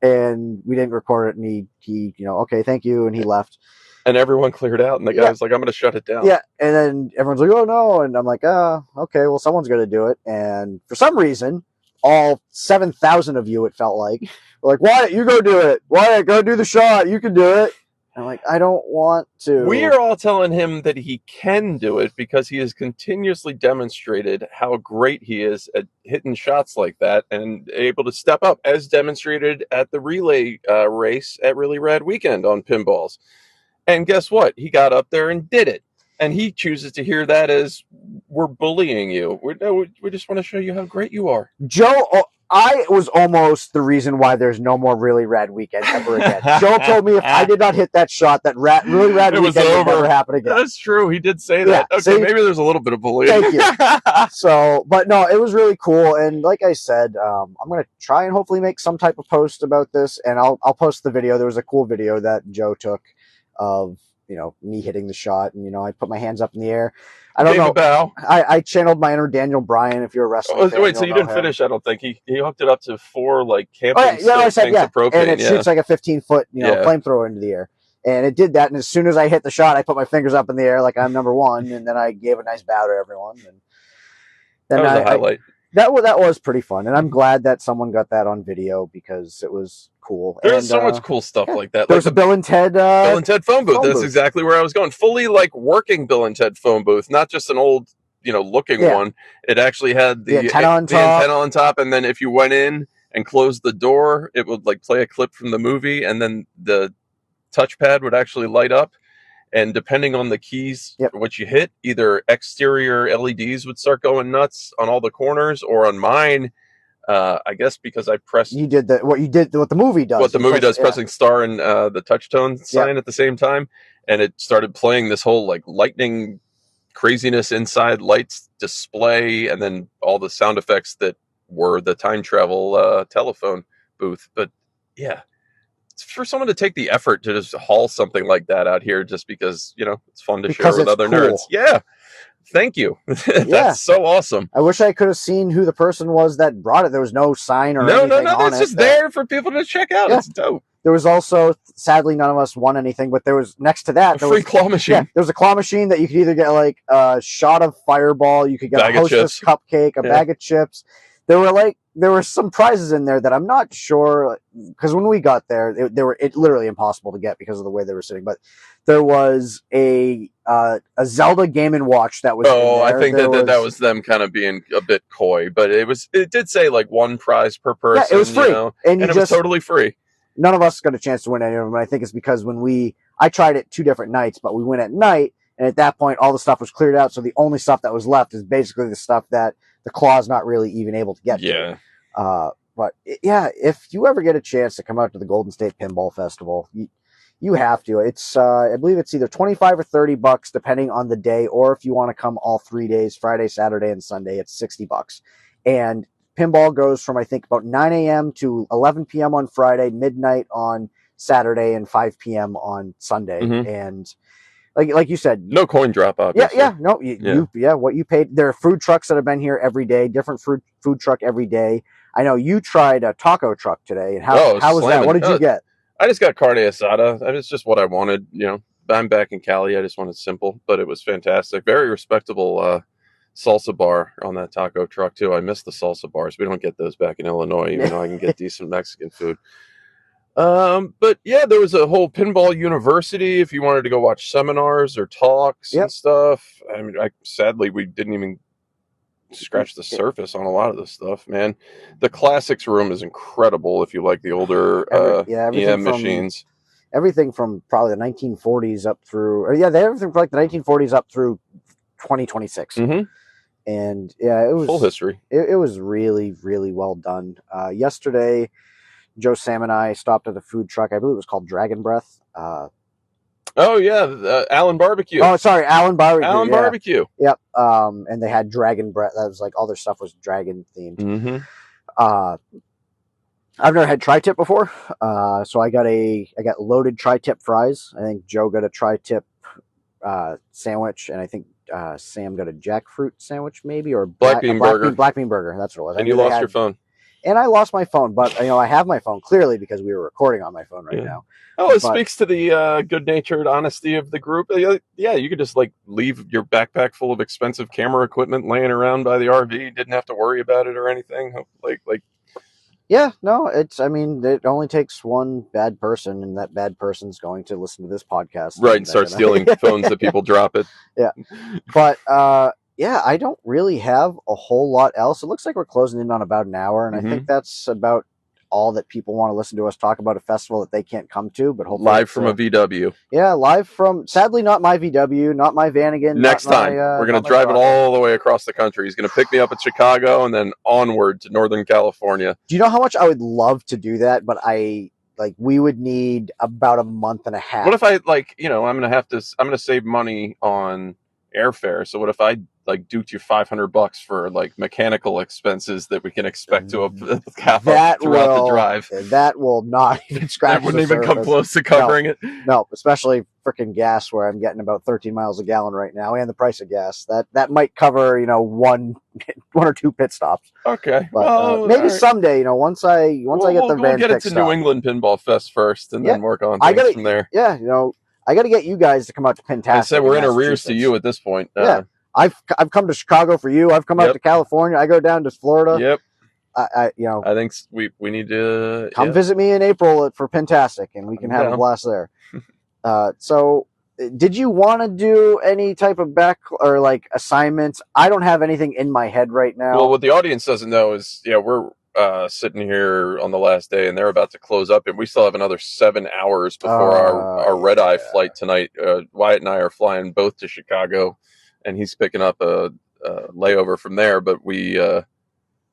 and we didn't record it, and he okay, thank you, and he left. And everyone cleared out, and the guy's like, I'm going to shut it down. Yeah, and then everyone's like, oh no, and I'm like, okay, well, someone's going to do it, and for some reason, all 7,000 of you, it felt like, were like, Wyatt, you go do it. Wyatt, go do the shot. You can do it. I'm like, I don't want to. We are all telling him that he can do it because he has continuously demonstrated how great he is at hitting shots like that and able to step up, as demonstrated at the relay race at Really Rad Weekend on pinballs. And guess what? He got up there and did it. And he chooses to hear that as we're bullying you. We just want to show you how great you are. Joe, I was almost the reason why there's no more Really Rad Weekend ever again. Joe told me if I did not hit that shot, that Really Rad Weekend would never happen again. That's true. He did say that. Yeah, okay, maybe there's a little bit of bullying. Thank you. So, but no, it was really cool. And like I said, I'm going to try and hopefully make some type of post about this. And I'll post the video. There was a cool video that Joe took of, me hitting the shot. And, I put my hands up in the air. I don't know. Bow. I channeled my inner Daniel Bryan. If you're a wrestling fan, wait, so you didn't finish? I don't think he hooked it up to 4 camping things of propane, and it shoots like a 15-foot flamethrower into the air, and it did that. And as soon as I hit the shot, I put my fingers up in the air like I'm number one, and then I gave a nice bow to everyone. And then that was a highlight. That was pretty fun, and I'm glad that someone got that on video because it was cool. There's so much cool stuff like that. There's a Bill and Ted phone booth. That's exactly where I was going. Fully working Bill and Ted phone booth, not just an old looking one. It actually had the antenna on top, and then if you went in and closed the door, it would play a clip from the movie, and then the touchpad would actually light up. And depending on the keys, what you hit, either exterior LEDs would start going nuts on all the corners, or on mine, I guess because I pressed. You did what the movie does. What the movie does, pressing star and the touch tone sign at the same time, and it started playing this whole lightning craziness inside lights display, and then all the sound effects that were the time travel telephone booth. But yeah. For someone to take the effort to just haul something like that out here just because, it's fun to share with other nerds. Yeah. Thank you. That's so awesome. I wish I could have seen who the person was that brought it. There was no sign or anything on it. No, it's just there for people to check out. It's dope. There was also, sadly, none of us won anything, but there was, next to that, a free claw machine. Yeah, there was a claw machine that you could either get a shot of Fireball, you could get a Hostess cupcake, a bag of chips. There were some prizes in there that I'm not sure, because when we got there, it literally impossible to get because of the way they were sitting. But there was a Zelda Game & Watch that was. Oh, I think that was them kind of being a bit coy, but it did say one prize per person. Yeah, it was free, and it was totally free. None of us got a chance to win any of them. And I think it's because I tried it 2 different nights, but we went at night, and at that point all the stuff was cleared out. So the only stuff that was left is basically the stuff that the claw's not really even able to get to. But if you ever get a chance to come out to the Golden State Pinball Festival, you have to. It's I believe it's either $25 or $30 depending on the day, or if you want to come all 3 days, Friday, Saturday, and Sunday, it's $60. And pinball goes from I think about 9 a.m. to 11 p.m. on Friday, midnight on Saturday, and 5 p.m. on Sunday. Mm-hmm. And like you said, no coin drop, obviously. What you paid. There are food trucks that have been here every day, different food truck every day. I know you tried a taco truck today. And how was that? What did you get? I just got carne asada. It's just what I wanted. I'm back in Cali. I just wanted simple, but it was fantastic. Very respectable salsa bar on that taco truck too. I miss the salsa bars. We don't get those back in Illinois, even though I can get decent Mexican food. But yeah, there was a whole pinball university if you wanted to go watch seminars or talks and stuff. I mean, sadly, we didn't even scratch the surface on a lot of this stuff, man. The classics room is incredible if you like the older EM machines. Everything from probably the 1940s up through, everything from the 1940s up through 2026. Mm-hmm. And it was full history. It was really, really well done. Yesterday, Joe Sam and I stopped at a food truck. I believe it was called Dragon Breath. Allen Barbecue. Oh, sorry, Allen Barbecue. Allen Barbecue. Yep. And they had Dragon Breath. That was all their stuff was dragon themed. Mm-hmm. I've never had tri-tip before, so I got loaded tri-tip fries. I think Joe got a tri-tip sandwich, and I think Sam got a jackfruit sandwich, maybe, or black bean burger. Black bean burger. That's what it was. And you lost your phone. And I lost my phone, but I have my phone clearly because we were recording on my phone right now. Oh, it speaks to the good-natured honesty of the group. Yeah, you could just like leave your backpack full of expensive camera equipment laying around by the RV. Didn't have to worry about it or anything. Yeah, no, it only takes one bad person, and that bad person's going to listen to this podcast. Right, and start stealing phones that people drop it. Yeah. But, yeah, I don't really have a whole lot else. It looks like we're closing in on about an hour, and I think that's about all that people want to listen to us talk about a festival that they can't come to, but hopefully live from a VW. Yeah, live from, sadly, not my VW, not my Vanagon. Next time, we're going to drive it all the way across the country. He's going to pick me up at Chicago and then onward to Northern California. Do you know how much I would love to do that? But we would need about a month and a half. What if I'm going to save money on airfare. So what if I duked you $500 for mechanical expenses that we can expect to cap up throughout the drive? That will not even scratch. That wouldn't even come close to covering it. No, especially freaking gas, where I'm getting about 13 miles a gallon right now, and the price of gas. That might cover one or two pit stops. Okay, but maybe someday, once I get the van. We'll get it to New England Pinball Fest first, and then work on things from there. Yeah, I got to get you guys to come out to Pintastic. I said we're in arrears to you at this point. Yeah. I've come to Chicago for you. I've come out to California. I go down to Florida. Yep. I think we need to come visit me in April for Pintastic, and we can have a blast there. So, did you want to do any type of assignments? I don't have anything in my head right now. Well, what the audience doesn't know is, we're sitting here on the last day, and they're about to close up, and we still have another 7 hours before our red-eye flight tonight. Wyatt and I are flying both to Chicago, and he's picking up a layover from there, but we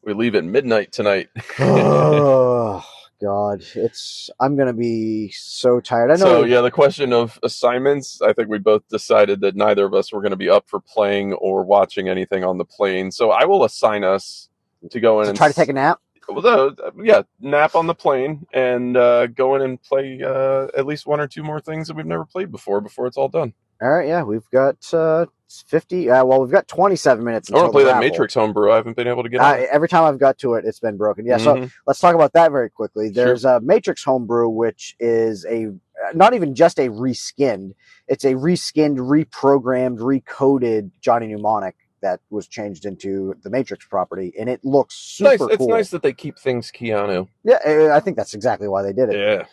leave at midnight tonight. Oh God, I'm gonna be so tired. I know. So the question of assignments, I think we both decided that neither of us were going to be up for playing or watching anything on the plane. So I will assign us to go in and try to take a nap. Nap on the plane and go in and play at least one or two more things that we've never played before it's all done. All right, yeah, we've got 50. We've got 27 minutes. I want to play that Matrix homebrew. I haven't been able to get on it. Every time I've got to it, it's been broken. Yeah, so let's talk about that very quickly. There's a Matrix homebrew, which is not even just a reskinned. It's a reskinned, reprogrammed, recoded Johnny Mnemonic that was changed into the Matrix property, and it looks super cool. It's nice that they keep things Keanu. Yeah, I think that's exactly why they did it. Yeah.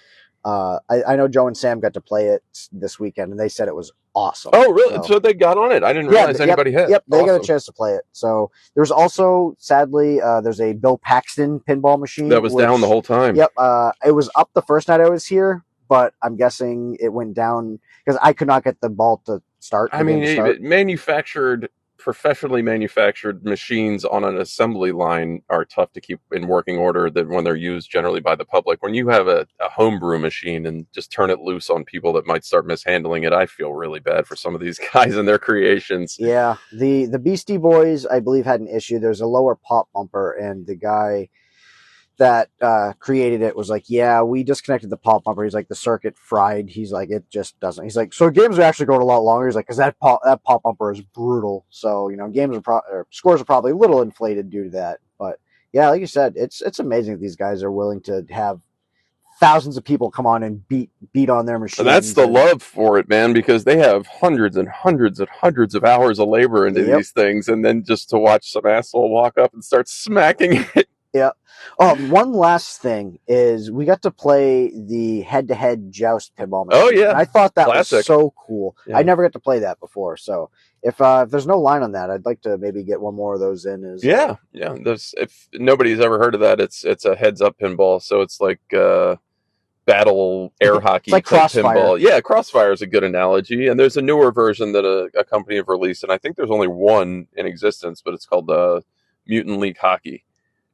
I know Joe and Sam got to play it this weekend, and they said it was awesome. Oh, really? So they got on it? I didn't realize anybody had. Yep, they got a chance to play it. So there's also, sadly, there's a Bill Paxton pinball machine. That was down the whole time. Yep. It was up the first night I was here, but I'm guessing it went down because I could not get the ball to start. Professionally manufactured machines on an assembly line are tough to keep in working order when they're used generally by the public. When you have a homebrew machine and just turn it loose on people that might start mishandling it, I feel really bad for some of these guys and their creations. Yeah, the Beastie Boys, I believe, had an issue. There's a lower pop bumper, and the guy that created it was like, yeah, we disconnected the pop bumper. He's like, the circuit fried. He's like, it just doesn't. He's like, so games are actually going a lot longer. He's like, because that pop bumper is brutal. So games scores are probably a little inflated due to that. But yeah, like you said, it's amazing that these guys are willing to have thousands of people come on and beat on their machines. And that's the love for it, man, because they have hundreds and hundreds and hundreds of hours of labor into these things, and then just to watch some asshole walk up and start smacking it. Yeah. One last thing is we got to play the head-to-head joust pinball machine. Oh, yeah. And I thought that Classic. was so cool. Yeah. I never got to play that before. So if there's no line on that, I'd like to maybe get one more of those in. Yeah. If nobody's ever heard of that, it's a heads-up pinball. So it's like battle air hockey like Crossfire. Pinball. Yeah, Crossfire is a good analogy. And there's a newer version that a company have released, and I think there's only one in existence, but it's called Mutant League Hockey.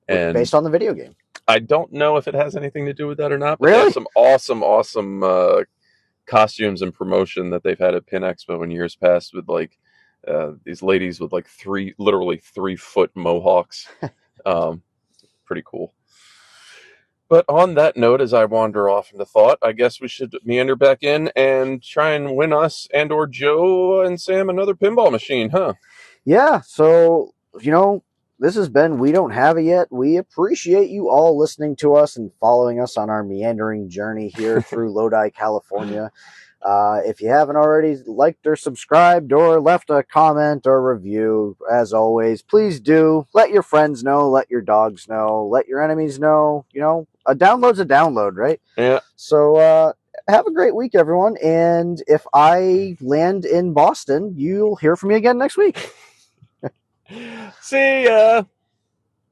And based on the video game. I don't know if it has anything to do with that or not. But really? There's some awesome costumes and promotion that they've had at Pin Expo in years past with these ladies with literally 3-foot mohawks. Pretty cool. But on that note, as I wander off into thought, I guess we should meander back in and try and win us and or Joe and Sam another pinball machine, huh? Yeah. So, this has been We Don't Have It Yet. We appreciate you all listening to us and following us on our meandering journey here through Lodi, California. If you haven't already liked or subscribed or left a comment or review, as always, please do. Let your friends know, let your dogs know, let your enemies know. You know, a download's a download, right? Yeah. So have a great week, everyone. And if I land in Boston, you'll hear from me again next week. See ya.